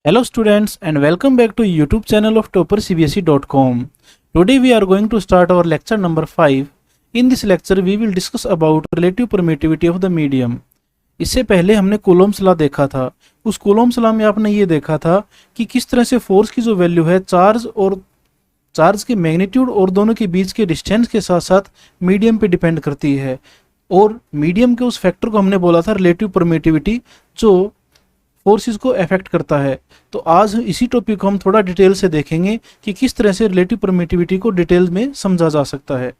Hello students and welcome back to YouTube channel of toppercbse.com. Today we are going to start our lecture number 5. In this lecture we will discuss about relative permittivity of the medium. इससे पहले हमने Coulomb's law देखा था। उस Coulomb's law में आपने ये देखा था कि किस तरह से फोर्स की जो वैल्यू है चार्ज के मैग्नीट्यूड और दोनों के बीच के डिस्टेंस के साथ साथ मीडियम पे डिपेंड करती है। और मीडियम के उस फैक्टर को हमने बोला था रिलेटिव परमिटिविटी, जो फोर्सेस को अफेक्ट करता है। तो आज इसी टॉपिक को हम थोड़ा डिटेल से देखेंगे कि किस तरह से रिलेटिव परमिटिविटी को डिटेल में समझा जा सकता है।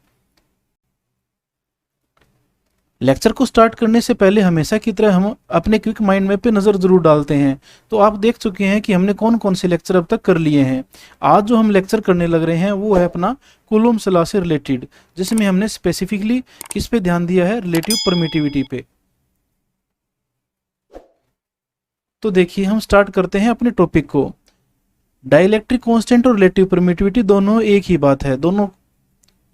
लेक्चर को स्टार्ट करने से पहले हमेशा की तरह हम अपने क्विक माइंड मैप पे नज़र जरूर डालते हैं। तो आप देख चुके हैं कि हमने कौन कौन से लेक्चर अब तक कर लिए हैं। आज जो हम लेक्चर करने लग रहे हैं वो है अपना कूलॉम्स लॉ से रिलेटेड, जिसमें हमने स्पेसिफिकली किस पे ध्यान दिया है, रिलेटिव परमिटिविटी पे। तो देखिए हम स्टार्ट करते हैं अपने टॉपिक को। डाइलेक्ट्रिक कांस्टेंट और रिलेटिव परमिटिविटी दोनों एक ही बात है, दोनों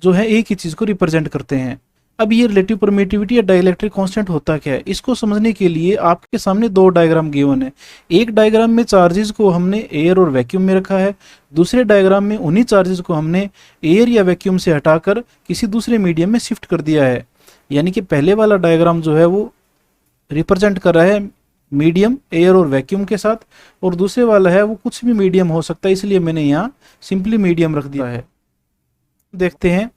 जो है एक ही चीज को रिप्रेजेंट करते हैं। अब ये रिलेटिव परमिटिविटी या डाइलेक्ट्रिक कांस्टेंट होता क्या है, इसको समझने के लिए आपके सामने दो डायग्राम गिवन है। एक डायग्राम में चार्जेस को हमने एयर और वैक्यूम में रखा है, दूसरे डायग्राम में उन्हीं चार्जेस को हमने एयर या वैक्यूम से हटाकर किसी दूसरे मीडियम में शिफ्ट कर दिया है। यानी कि पहले वाला डायग्राम जो है वो रिप्रेजेंट कर रहा है मीडियम एयर और वैक्यूम के साथ, और दूसरे वाला है वो कुछ भी मीडियम हो सकता है, इसलिए मैंने यहाँ सिंपली मीडियम रख दिया है। देखते हैं।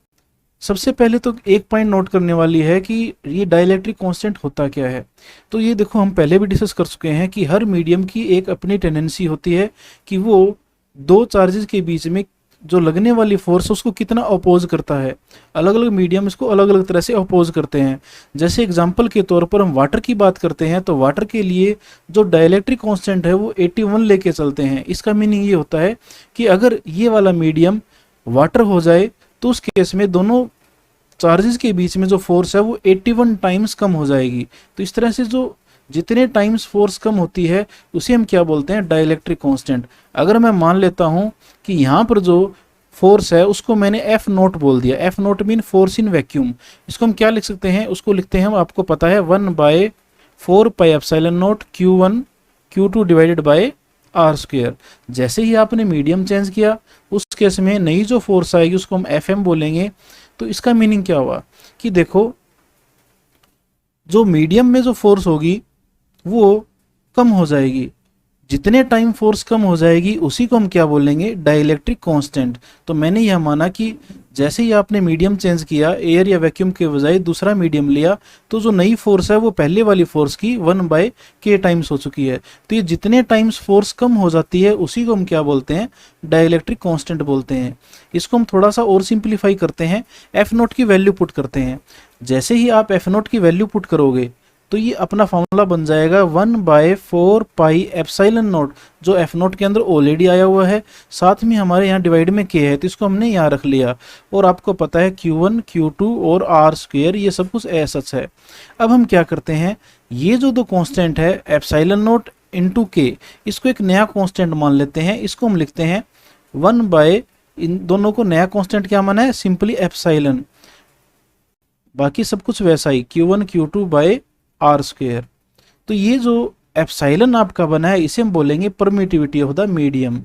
सबसे पहले तो एक पॉइंट नोट करने वाली है कि ये डाइलेक्ट्रिक कांस्टेंट होता क्या है। तो ये देखो हम पहले भी डिस्कस कर चुके हैं कि हर मीडियम की एक अपनी टेंडेंसी होती है कि वो दो चार्जेस के बीच में जो लगने वाली फोर्स उसको कितना अपोज करता है। अलग अलग मीडियम इसको अलग अलग तरह से अपोज करते हैं। जैसे एग्जांपल के तौर पर हम वाटर की बात करते हैं तो वाटर के लिए जो डाइलेक्ट्रिक कांस्टेंट है वो 81 लेके चलते हैं। इसका मीनिंग ये होता है कि अगर ये वाला मीडियम वाटर हो जाए तो उस केस में दोनों चार्जेस के बीच में जो फोर्स है वो 81 टाइम्स कम हो जाएगी। तो इस तरह से जो जितने टाइम्स फोर्स कम होती है उसे हम क्या बोलते हैं, डाइलेक्ट्रिक कांस्टेंट। अगर मैं मान लेता हूं कि यहाँ पर जो फोर्स है उसको मैंने एफ नोट बोल दिया, F note mean force in vacuum. इसको हम क्या लिख सकते हैं, उसको लिखते हैं हम, आपको पता है 1/4 pi epsilon naught Q1 Q2 divided by R square. जैसे ही आपने मीडियम चेंज किया उस केस में नई जो फोर्स आएगी उसको हम एफ एम बोलेंगे। तो इसका मीनिंग क्या हुआ कि देखो जो मीडियम में जो फोर्स होगी वो कम हो जाएगी। जितने टाइम फोर्स कम हो जाएगी उसी को हम क्या बोलेंगे, डाइलेक्ट्रिक कांस्टेंट। तो मैंने यह माना कि जैसे ही आपने मीडियम चेंज किया, एयर या वैक्यूम के बजाय दूसरा मीडियम लिया, तो जो नई फोर्स है वो पहले वाली फोर्स की 1/k टाइम्स हो चुकी है। तो ये जितने टाइम्स फोर्स कम हो जाती है उसी को हम क्या बोलते हैं, डाइलेक्ट्रिक कांस्टेंट बोलते हैं। इसको हम थोड़ा सा और सिंप्लीफाई करते हैं, एफ नोट की वैल्यू पुट करते हैं। जैसे ही आप एफ नोट की वैल्यू पुट करोगे तो ये अपना फॉर्मूला बन जाएगा 1/4 पाई एप्सिलॉन नोट, जो एफ नोट के अंदर ऑलरेडी आया हुआ है, साथ में हमारे यहाँ डिवाइड में के है तो इसको हमने यहाँ रख लिया। और आपको पता है Q1 Q2 और आर स्क्वायर ये सब कुछ ऐसा है। अब हम क्या करते हैं, ये जो दो कांस्टेंट है एप्सिलॉन नोट इंटू के, इसको एक नया कांस्टेंट मान लेते हैं। इसको हम लिखते हैं 1/, इन दोनों को नया कांस्टेंट क्या माना है, सिंपली एप्सिलॉन, बाकी सब कुछ वैसा ही Q1 Q2 bye R square. तो ये जो एप्सिलॉन आपका बना है इसे हम बोलेंगे परमिटिविटी ऑफ द मीडियम।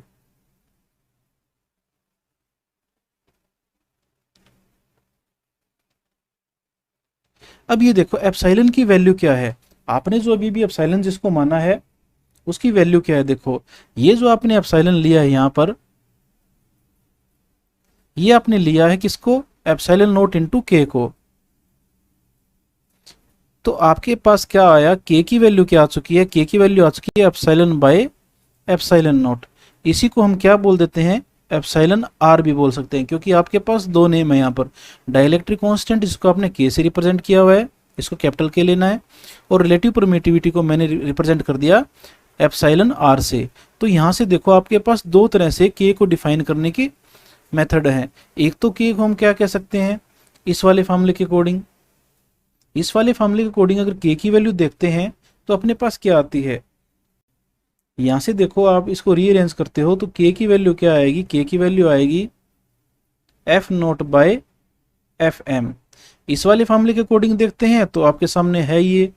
अब ये देखो एप्सिलॉन की वैल्यू क्या है, आपने जो अभी भी एप्सिलॉन जिसको माना है उसकी वैल्यू क्या है। देखो ये जो आपने एप्सिलॉन लिया है यहाँ पर, ये आपने लिया है किसको, एप्सिलॉन नोट इनटू के को। तो आपके पास क्या आया, के की वैल्यू क्या आ चुकी है, के की वैल्यू आ चुकी है एप्सिलॉन बाय एप्सिलॉन नोट। इसी को हम क्या बोल देते हैं, एप्सिलॉन आर भी बोल सकते हैं, क्योंकि आपके पास दो नेम है यहाँ पर। डाइलेक्ट्रिक कांस्टेंट जिसको आपने के से रिप्रेजेंट किया हुआ है, इसको कैपिटल के लेना है, और रिलेटिव परमिटिविटी को मैंने रिप्रेजेंट कर दिया एप्सिलॉन आर से। तो यहाँ से देखो आपके पास दो तरह से के को डिफाइन करने की मेथड है। एक तो के को हम क्या कह सकते हैं, इस वाले फॉर्मूले के अकॉर्डिंग, इस वाले फॉर्मूले के अकॉर्डिंग अगर के की वैल्यू देखते हैं तो अपने पास क्या आती है, यहां से देखो आप इसको रीअरेंज करते हो तो के की वैल्यू क्या आएगी, के की वैल्यू आएगी F naught by F M. इस वाले फॉर्मूले के अकॉर्डिंग देखते हैं तो आपके सामने है ये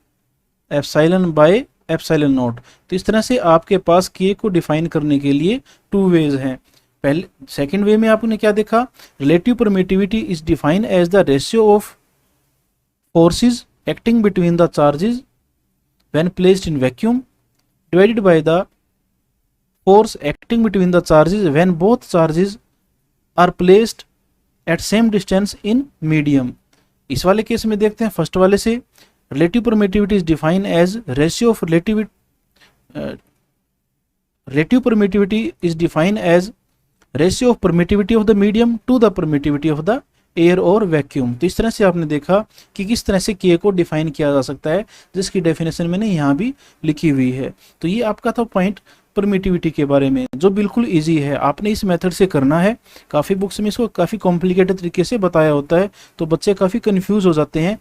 एप्सिलॉन बाय एप्सिलॉन नॉट। तो इस तरह से आपके पास के को डिफाइन करने के लिए टू वेज हैं। पहले सेकंड वे में आपने क्या देखा, relative permittivity is defined as the ratio of forces acting between the charges when placed in vacuum divided by the force acting between the charges when both charges are placed at same distance in medium। इस वाले case में देखते हैं first वाले से, relative permittivity is defined as ratio of relative permittivity is defined as ratio of permittivity of the medium to the permittivity of the air और vacuum. तो इस तरह से आपने देखा कि किस तरह से के को डिफाइन किया जा सकता है, जिसकी डेफिनेशन मैंने यहाँ भी लिखी हुई है। तो ये आपका था पॉइंट परमिटिविटी के बारे में, जो बिल्कुल इजी है, आपने इस मेथड से करना है। काफ़ी बुक्स में इसको काफ़ी कॉम्प्लिकेटेड तरीके से बताया होता है, तो बच्चे काफ़ी कन्फ्यूज़ हो जाते हैं।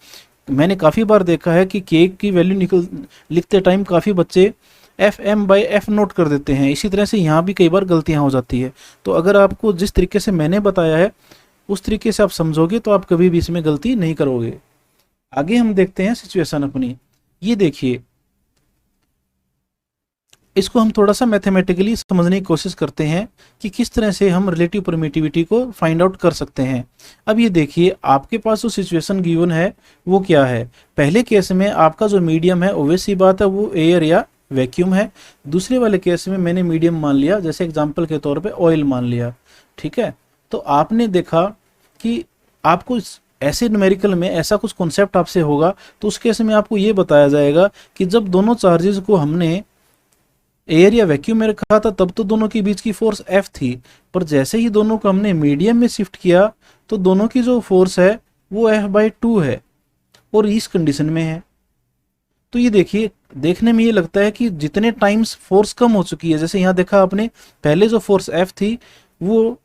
मैंने काफ़ी बार देखा है कि के की वैल्यू लिखते टाइम काफ़ी बच्चे FM/F नोट कर देते हैं। इसी तरह से यहाँ भी कई बार गलतियाँ हो जाती है। तो अगर आपको जिस तरीके से मैंने बताया है उस तरीके से आप समझोगे तो आप कभी भी इसमें गलती नहीं करोगे। आगे हम देखते हैं सिचुएशन अपनी। ये देखिए, इसको हम थोड़ा सा मैथमेटिकली समझने की कोशिश करते हैं कि किस तरह से हम रिलेटिव परमिटिविटी को फाइंड आउट कर सकते हैं। अब ये देखिए, आपके पास जो सिचुएशन गिवन है वो क्या है। पहले केस में आपका जो मीडियम है ऑब्वियस सी बात है वो एयर या वैक्यूम है। दूसरे वाले केस में मैंने मीडियम मान लिया, जैसे एग्जाम्पल के तौर पर ऑयल मान लिया, ठीक है। तो आपने देखा कि आपको ऐसे न्यूमेरिकल में ऐसा कुछ कॉन्सेप्ट आपसे होगा, तो उस केस में आपको ये बताया जाएगा कि जब दोनों चार्जेस को हमने एयर या वैक्यूम में रखा था तब तो दोनों के बीच की फोर्स F थी, पर जैसे ही दोनों को हमने मीडियम में शिफ्ट किया तो दोनों की जो फोर्स है वो F/2 है और इस कंडीशन में है। तो ये देखिए, देखने में ये लगता है कि जितने टाइम्स फोर्स कम हो चुकी है, जैसे यहाँ देखा आपने पहले जो फोर्स F थी वो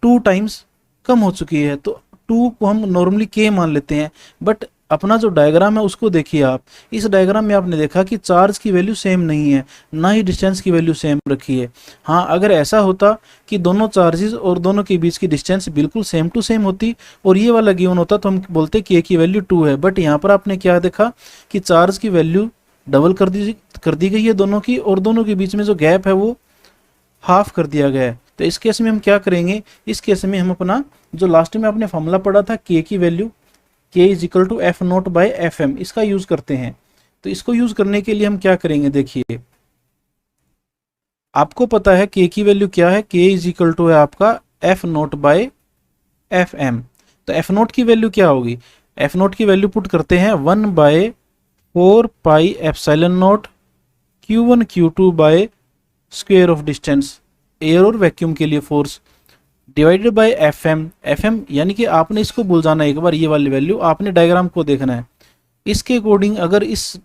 2 टाइम्स कम हो चुकी है, तो 2 को हम नॉर्मली K मान लेते हैं। बट अपना जो डायग्राम है उसको देखिए आप, इस डायग्राम में आपने देखा कि चार्ज की वैल्यू सेम नहीं है, ना ही डिस्टेंस की वैल्यू सेम रखी है। हाँ, अगर ऐसा होता कि दोनों चार्जेस और दोनों के बीच की डिस्टेंस बिल्कुल सेम टू सेम होती और ये वाला गिवन होता तो हम बोलते K की वैल्यू 2 है। बट यहाँ पर आपने क्या देखा कि चार्ज की वैल्यू डबल कर दी गई है दोनों की, और दोनों के बीच में जो गैप है वो हाफ कर दिया गया है। तो इस केस में हम क्या करेंगे, इस केस में हम अपना जो लास्ट में आपने फॉर्मूला पढ़ा था K की वैल्यू K = F0/Fm, इसका यूज करते हैं। तो इसको यूज करने के लिए हम क्या करेंगे, देखिए आपको पता है K की वैल्यू क्या है, K = है आपका F0/Fm। तो F0 की वैल्यू क्या होगी, F0 की वैल्यू पुट करते हैं 1/4πε0 Q1 Q2/स्क्वायर ऑफ डिस्टेंस, एयर और वैक्यूम के लिए फोर्स, डिवाइडेड बाय FM यानी कि आपने इसको भूल जाना एक बार, ये वाली वैल्यू आपने डायग्राम को देखना है। इसके अकॉर्डिंग अगर इस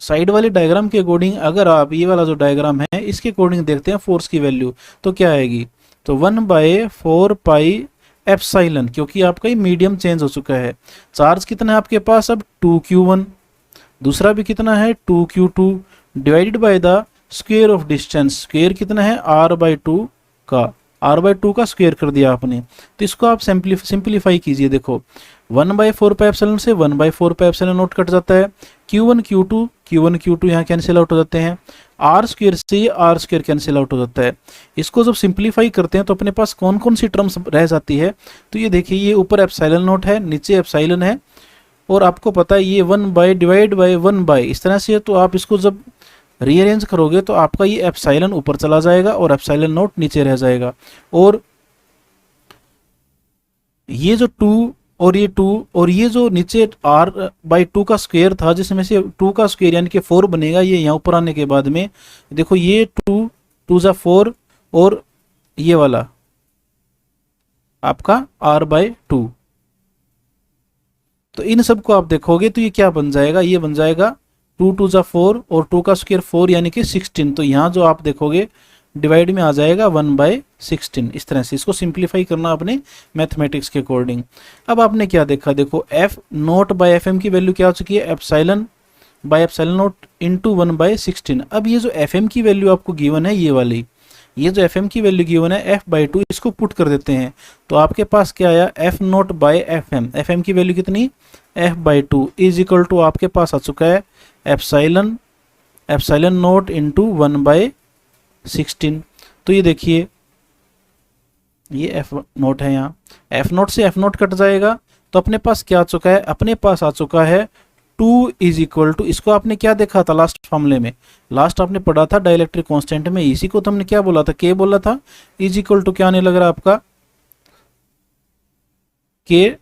साइड वाले डायग्राम के अकॉर्डिंग अगर आप ये वाला जो डायग्राम है इसके अकॉर्डिंग देखते हैं फोर्स की वैल्यू, तो क्या आएगी, तो 1/4πε, क्योंकि आपका ये मीडियम चेंज हो चुका है। चार्ज कितना है आपके पास अब 2Q1, दूसरा भी कितना है 2Q2, divided by the square of distance, square कितना है R/2 का, R/2 का स्क्वायर कर दिया आपने। तो इसको आप सिंप्लीफाई कीजिए, देखो 1/4πε से 1/4πε0 कट जाता है, Q1 Q2 यहाँ कैंसिल आउट हो जाते हैं, R² से ये R² कैंसिल आउट हो जाता है। इसको जब सिंप्लीफाई करते हैं तो अपने पास कौन कौन सी टर्म्स रह जाती है, तो ये देखिए ये ऊपर ε0 है, नीचे एप्सिलॉन है, और आपको पता है ये 1/1/, इस तरह से है। तो आप इसको जब रीअरेंज करोगे तो आपका ये एप्सिलॉन ऊपर चला जाएगा और ε0 नीचे रह जाएगा, और ये जो 2 और ये 2 और ये जो नीचे R/2 का स्क्वायर था जिसमें से 2 का स्क्वायर यानी कि 4 बनेगा, ये यहाँ ऊपर आने के बाद में देखो ये 2 × 4 और ये वाला आपका R/2, तो इन सब को आप देखोगे तो ये क्या बन जाएगा, ये बन जाएगा 2 × 4 और 2 का स्क्वायर 4 यानी कि 16। तो यहाँ जो आप देखोगे डिवाइड में आ जाएगा 1/16। इस तरह से इसको सिंप्लीफाई करना अपने मैथमेटिक्स के अकॉर्डिंग। अब आपने क्या देखा, देखो F0/Fm की वैल्यू क्या हो चुकी है, ε/ε0 × 1/16। अब ये जो Fm की वैल्यू आपको गिवन है, ये वाली ये जो Fm की वैल्यू गिवन है F/2, इसको पुट कर देते हैं तो आपके पास क्या आया F0/Fm। Fm की वैल्यू कितनी F/2 = आपके पास आ चुका है एप्सिलॉन नॉट इंटू 1/16। तो ये देखिए ये एफ नोट है, यहाँ एफ नोट से एफ नोट कट जाएगा, तो अपने पास क्या आ चुका है, अपने पास आ चुका है 2 इज इक्वल टू, इसको आपने क्या देखा था लास्ट फॉर्मूले में, लास्ट आपने पढ़ा था डाइलेक्ट्रिक कांस्टेंट में, इसी को तो हमने क्या बोला था, के बोला था, इज इक्वल टू क्या आने लग रहा है आपका, के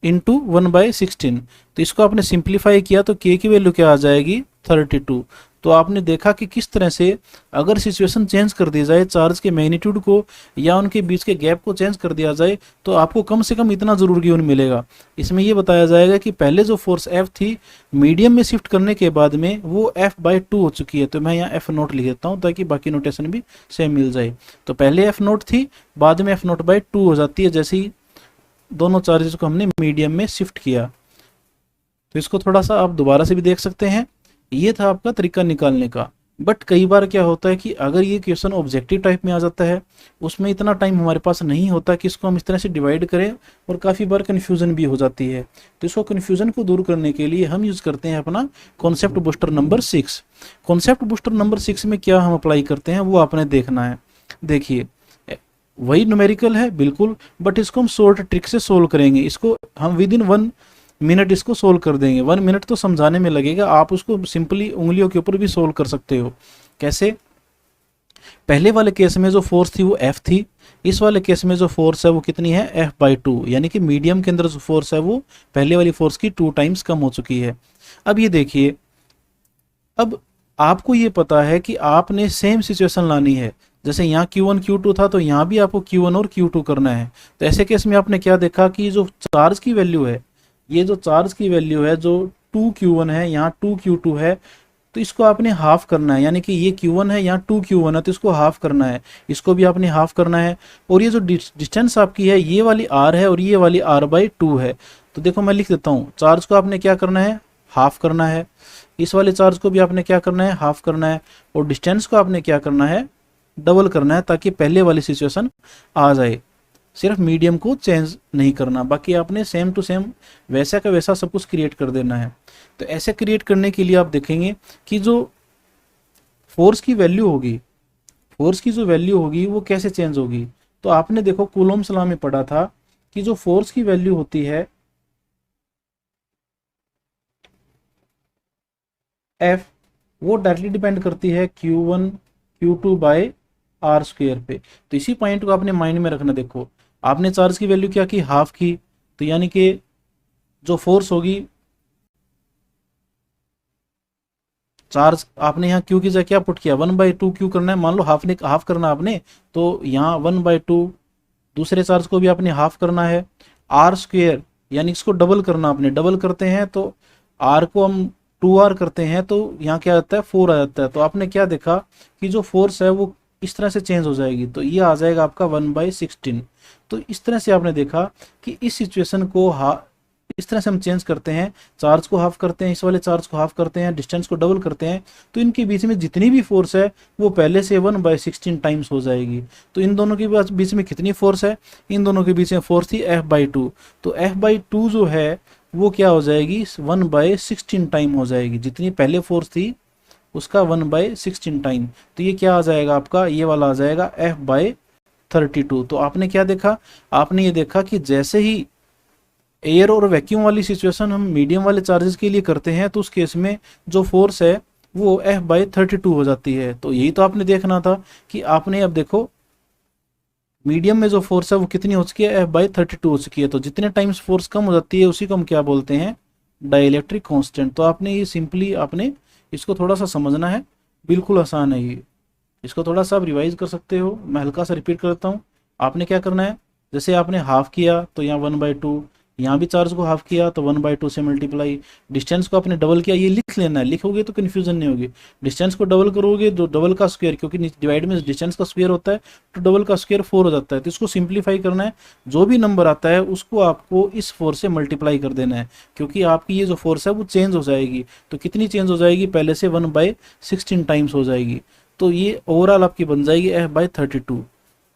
इंटू 1/16। तो इसको आपने सिंप्लीफाई किया तो के की वैल्यू क्या आ जाएगी, 32। तो आपने देखा कि किस तरह से अगर सिचुएशन चेंज कर दी जाए, चार्ज के मैग्नीट्यूड को या उनके बीच के गैप को चेंज कर दिया जाए, तो आपको कम से कम इतना जरूर गिवन मिलेगा। इसमें यह बताया जाएगा कि पहले जो फोर्स एफ थी मीडियम में शिफ्ट करने के बाद में वो f/2 हो चुकी है। तो मैं यहाँ एफ नोट लिख देता हूँ ताकि बाकी नोटेशन भी सेम मिल जाए। तो पहले एफ नोट थी, बाद में f0/2 हो जाती है जैसे ही दोनों चार्जेस को हमने मीडियम में शिफ्ट किया। तो इसको थोड़ा सा आप दोबारा से भी देख सकते हैं। ये था आपका तरीका निकालने का। बट कई बार क्या होता है कि अगर ये क्वेश्चन ऑब्जेक्टिव टाइप में आ जाता है, उसमें इतना टाइम हमारे पास नहीं होता कि इसको हम इस तरह से डिवाइड करें, और काफ़ी बार कन्फ्यूज़न भी हो जाती है। तो इसको कन्फ्यूज़न को दूर करने के लिए हम यूज़ करते हैं अपना concept booster number 6। Concept booster number 6 में क्या हम अप्लाई करते हैं वो आपने देखना है। देखिए वही न्यूमेरिकल है बिल्कुल, बट इसको हम शॉर्ट ट्रिक से सोल्व करेंगे। इसको हम विद इन 1 मिनट इसको सोल्व कर देंगे। 1 मिनट तो समझाने में लगेगा, आप उसको सिंपली उंगलियों के ऊपर भी सोल्व कर सकते हो। कैसे, पहले वाले केस में जो फोर्स थी वो एफ थी, इस वाले केस में जो फोर्स है वो कितनी है, f/2, यानी कि मीडियम के अंदर जो फोर्स है वो पहले वाली फोर्स की 2 टाइम्स कम हो चुकी है। अब ये देखिए, अब आपको ये पता है कि आपने सेम सिचुएशन लानी है, जैसे यहाँ Q1 Q2 था, तो यहाँ भी आपको Q1 और Q2 करना है। तो ऐसे केस में आपने क्या देखा कि जो चार्ज की वैल्यू है, ये जो चार्ज की वैल्यू है जो 2Q1 है, यहाँ 2Q2 है, तो इसको आपने हाफ करना है, यानी कि ये Q1 है, यहाँ 2Q1 है, तो इसको हाफ करना है, इसको भी आपने हाफ करना है। और ये जो डिस्टेंस आपकी है, ये वाली R है और ये वाली R/2 है। तो देखो मैं लिख देता हूँ, चार्ज को आपने क्या करना है, हाफ करना है, इस वाले चार्ज को भी आपने क्या करना है, हाफ करना है, और डिस्टेंस को आपने क्या करना है, डबल करना है, ताकि पहले वाली सिचुएशन आ जाए। सिर्फ मीडियम को चेंज नहीं करना, बाकी आपने सेम टू सेम वैसा का वैसा सब कुछ क्रिएट कर देना है। तो ऐसे क्रिएट करने के लिए आप देखेंगे कि जो फोर्स की वैल्यू होगी, फोर्स की जो वैल्यू होगी वो कैसे चेंज होगी। तो आपने देखो कूलॉम्स लॉ में पढ़ा था कि जो फोर्स की वैल्यू होती है F, वो डायरेक्टली डिपेंड करती है Q1 Q2/r² पे। तो इसी पॉइंट को आपने माइंड में रखना। देखो आपने चार्ज की वैल्यू क्या की, हाफ की, तो यानी कि जो फोर्स होगी, चार्ज आपने यहाँ Q की जगह क्या पुट किया, 1/2 Q करना है। मान लो हाफ करना आपने, तो यहाँ 1/2, दूसरे चार्ज को भी आपने हाफ करना है। r², यानी इसको डबल करना, आपने डबल करते हैं तो r को हम 2r करते हैं, तो यहाँ क्या आता है, 4 आ जाता है। तो आपने क्या देखा कि जो फोर्स है वो इस तरह से चेंज हो जाएगी, तो ये आ जाएगा आपका 1/16। तो इस तरह से आपने देखा कि इस सिचुएशन को इस तरह से हम चेंज करते हैं, चार्ज को हाफ करते हैं, इस वाले चार्ज को हाफ करते हैं, डिस्टेंस को डबल करते हैं, तो इनके बीच में जितनी भी फोर्स है वो पहले से 1/16 टाइम्स हो जाएगी। तो इन दोनों के बीच में कितनी फोर्स है, इन दोनों के बीच में फोर्स थी f/2, तो f/2 जो है वो क्या हो जाएगी, 1/16 टाइम हो जाएगी, जितनी पहले फोर्स थी उसका 1/16 टाइम। तो ये क्या आ जाएगा आपका, ये वाला आ जाएगा f/32। तो आपने क्या देखा, आपने ये देखा कि जैसे ही एयर और वैक्यूम वाली सिचुएशन हम मीडियम वाले चार्जेस के लिए करते हैं, तो उस केस में जो फोर्स है वो f/32 हो जाती है। तो यही तो आपने देखना था कि आपने, अब देखो मीडियम में जो फोर्स है वो कितनी हो चुकी है, f/32 हो चुकी है। तो जितने टाइम्स फोर्स कम हो जाती है उसी को हम क्या बोलते हैं, डाइलेक्ट्रिक कांस्टेंट। तो आपने ये सिंपली आपने इसको थोड़ा सा समझना है, बिल्कुल आसान है ये। इसको थोड़ा सा आप रिवाइज कर सकते हो, मैं हल्का सा रिपीट करता हूँ। आपने क्या करना है, जैसे आपने हाफ किया तो यहाँ 1/2, यहाँ भी चार्ज को हाफ किया तो 1/2 से मल्टीप्लाई, डिस्टेंस को आपने डबल किया, ये लिख लेना है, लिखोगे तो कन्फ्यूजन नहीं होगी। डिस्टेंस को डबल करोगे तो डबल का स्क्वायर, क्योंकि डिवाइड में डिस्टेंस का स्क्वायर होता है, तो डबल का स्क्वायर 4 हो जाता है। तो इसको सिंप्लीफाई करना है, जो भी नंबर आता है उसको आपको इस 4 से मल्टीप्लाई कर देना है, क्योंकि आपकी ये जो फोर्स है वो चेंज हो जाएगी। तो कितनी चेंज हो जाएगी, पहले से 1/16 टाइम्स हो जाएगी। तो ये ओवरऑल आपकी बन जाएगी f/32,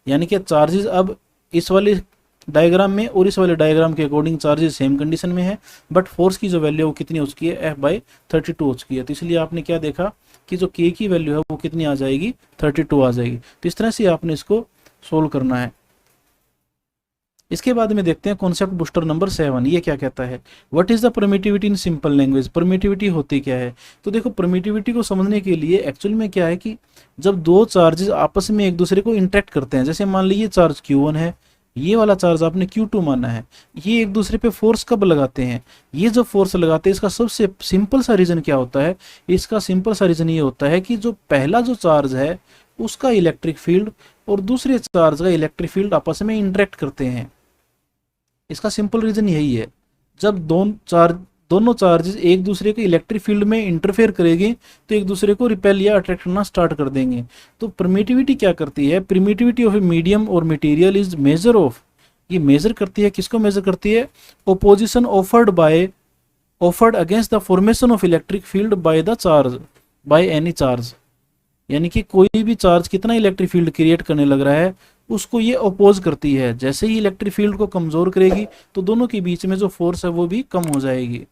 यानी कि चार्जेस अब इस वाले डायग्राम में और इस वाले डायग्राम के अकॉर्डिंग चार्जेस सेम कंडीशन में है, बट फोर्स की जो वैल्यू है वो कितनी हो चुकी है, F/32 हो चुकी है। तो इसलिए आपने क्या देखा कि जो K की वैल्यू है वो कितनी आ जाएगी, 32 आ जाएगी। तो इस तरह से आपने इसको सोल्व करना है। इसके बाद में देखते हैं कॉन्सेप्ट बूस्टर नंबर 7। ये क्या कहता है, what is the permittivity in simple language. Permittivity होती क्या है, तो देखो परमिटिविटी को समझने के लिए एक्चुअल में क्या है कि जब दो चार्जेस आपस में एक दूसरे को इंटरेक्ट करते हैं, जैसे मान लीजिए चार्ज Q1 है, ये वाला चार्ज आपने Q2 माना है, ये एक दूसरे पे फोर्स कब लगाते हैं, ये जो फोर्स लगाते हैं इसका सबसे सिंपल सा रीजन क्या होता है, इसका सिंपल सा रीजन ये होता है कि जो पहला जो चार्ज है उसका इलेक्ट्रिक फील्ड और दूसरे चार्ज का इलेक्ट्रिक फील्ड आपस में इंटरेक्ट करते हैं। इसका सिंपल रीजन यही है, जब दोनों चार्जेस एक दूसरे के इलेक्ट्रिक फील्ड में इंटरफेयर करेंगे तो एक दूसरे को रिपेल या अट्रैक्ट करना स्टार्ट कर देंगे। तो परमिटिविटी क्या करती है, परमिटिविटी ऑफ ए मीडियम और मटेरियल इज मेजर ऑफ, ये मेजर करती है, किसको मेजर करती है, opposition offered against the formation of electric field by any charge. यानी कि कोई भी चार्ज कितना इलेक्ट्रिक फील्ड क्रिएट करने लग रहा है उसको ये अपोज करती है। जैसे ही इलेक्ट्रिक फील्ड को कमजोर करेगी तो दोनों के बीच में जो फोर्स है वो भी कम हो जाएगी।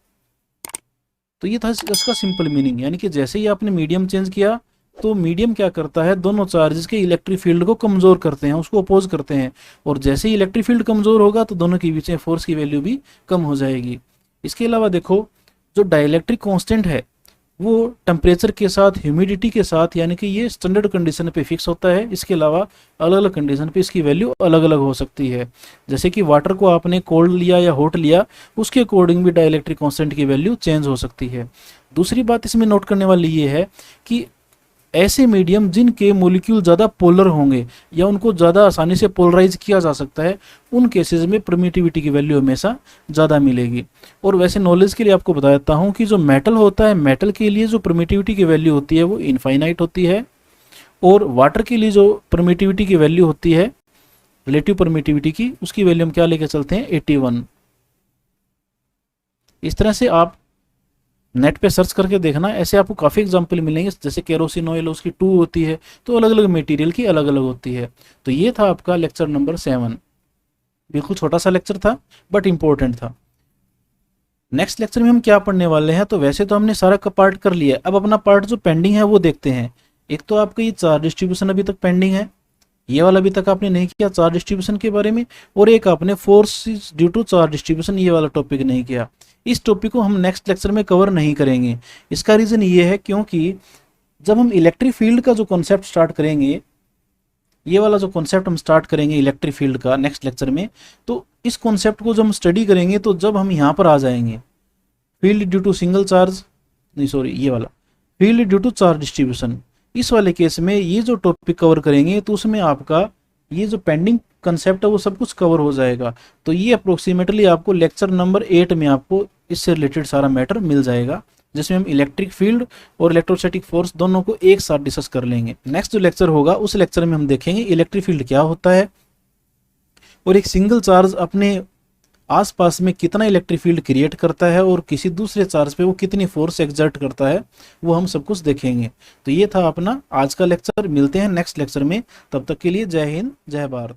तो ये था इसका सिंपल मीनिंग, यानी कि जैसे ही आपने मीडियम चेंज किया तो मीडियम क्या करता है, दोनों चार्जेस के इलेक्ट्रिक फील्ड को कमजोर करते हैं, उसको अपोज करते हैं, और जैसे ही इलेक्ट्रिक फील्ड कमजोर होगा तो दोनों के बीच में फोर्स की वैल्यू भी कम हो जाएगी। इसके अलावा देखो जो डाइलेक्ट्रिक कांस्टेंट है वो टेम्परेचर के साथ, ह्यूमिडिटी के साथ, यानी कि ये स्टैंडर्ड कंडीशन पे फिक्स होता है। इसके अलावा अलग अलग कंडीशन पे इसकी वैल्यू अलग अलग हो सकती है। जैसे कि वाटर को आपने कोल्ड लिया या हॉट लिया, उसके अकॉर्डिंग भी डाइलेक्ट्रिक कांस्टेंट की वैल्यू चेंज हो सकती है। दूसरी बात इसमें नोट करने वाली ये है कि ऐसे मीडियम जिनके मॉलिक्यूल ज़्यादा पोलर होंगे या उनको ज़्यादा आसानी से पोलराइज किया जा सकता है, उन केसेस में परमिटिविटी की वैल्यू हमेशा ज़्यादा मिलेगी। और वैसे नॉलेज के लिए आपको बता देता हूँ कि जो मेटल होता है, मेटल के लिए जो परमिटिविटी की वैल्यू होती है वो इनफाइनाइट होती है, और वाटर के लिए जो परमिटिविटी की वैल्यू होती है, रिलेटिव परमिटिविटी की, उसकी वैल्यू हम क्या लेकर चलते हैं, 81। इस तरह से आप नेट पे सर्च करके देखना, ऐसे आपको काफ़ी एग्जाम्पल मिलेंगे। जैसे केरोसिन ऑयल उसकी 2 होती है, तो अलग अलग मटेरियल की अलग अलग होती है। तो ये था आपका लेक्चर नंबर 7। बिल्कुल छोटा सा लेक्चर था बट इंपॉर्टेंट था। नेक्स्ट लेक्चर में हम क्या पढ़ने वाले हैं, तो वैसे तो हमने सारा का पार्ट कर लिया, अब अपना पार्ट जो पेंडिंग है वो देखते हैं। एक तो आपका ये चार्ज डिस्ट्रीब्यूशन अभी तक पेंडिंग है, ये वाला अभी तक आपने नहीं किया चार्ज डिस्ट्रीब्यूशन के बारे में, और एक आपने force due to charge distribution ये वाला टॉपिक नहीं किया। इस टॉपिक को हम नेक्स्ट लेक्चर में कवर नहीं करेंगे। इसका रीज़न ये है क्योंकि जब हम इलेक्ट्रिक फील्ड का जो कॉन्सेप्ट स्टार्ट करेंगे, ये वाला जो कॉन्सेप्ट हम स्टार्ट करेंगे इलेक्ट्रिक फील्ड का नेक्स्ट लेक्चर में, तो इस कॉन्सेप्ट को जब हम स्टडी करेंगे तो जब हम यहाँ पर आ जाएंगे field due to single charge, नहीं सॉरी ये वाला field due to charge distribution, इस वाले केस में ये जो टॉपिक कवर करेंगे तो उसमें आपका ये जो पेंडिंग कंसेप्ट है वो सब कुछ कवर हो जाएगा। तो ये अप्रोक्सीमेटली आपको लेक्चर नंबर 8 में आपको इससे रिलेटेड सारा मैटर मिल जाएगा, जिसमें हम इलेक्ट्रिक फील्ड और इलेक्ट्रोस्टैटिक फोर्स दोनों को एक साथ डिस्कस कर लेंगे। नेक्स्ट जो लेक्चर होगा उस लेक्चर में हम देखेंगे इलेक्ट्रिक फील्ड क्या होता है, और एक सिंगल चार्ज अपने आसपास में कितना इलेक्ट्रिक फील्ड क्रिएट करता है और किसी दूसरे चार्ज पे वो कितनी फोर्स एक्सर्ट करता है, वो हम सब कुछ देखेंगे। तो ये था अपना आज का लेक्चर। मिलते हैं नेक्स्ट लेक्चर में, तब तक के लिए जय हिंद जय भारत।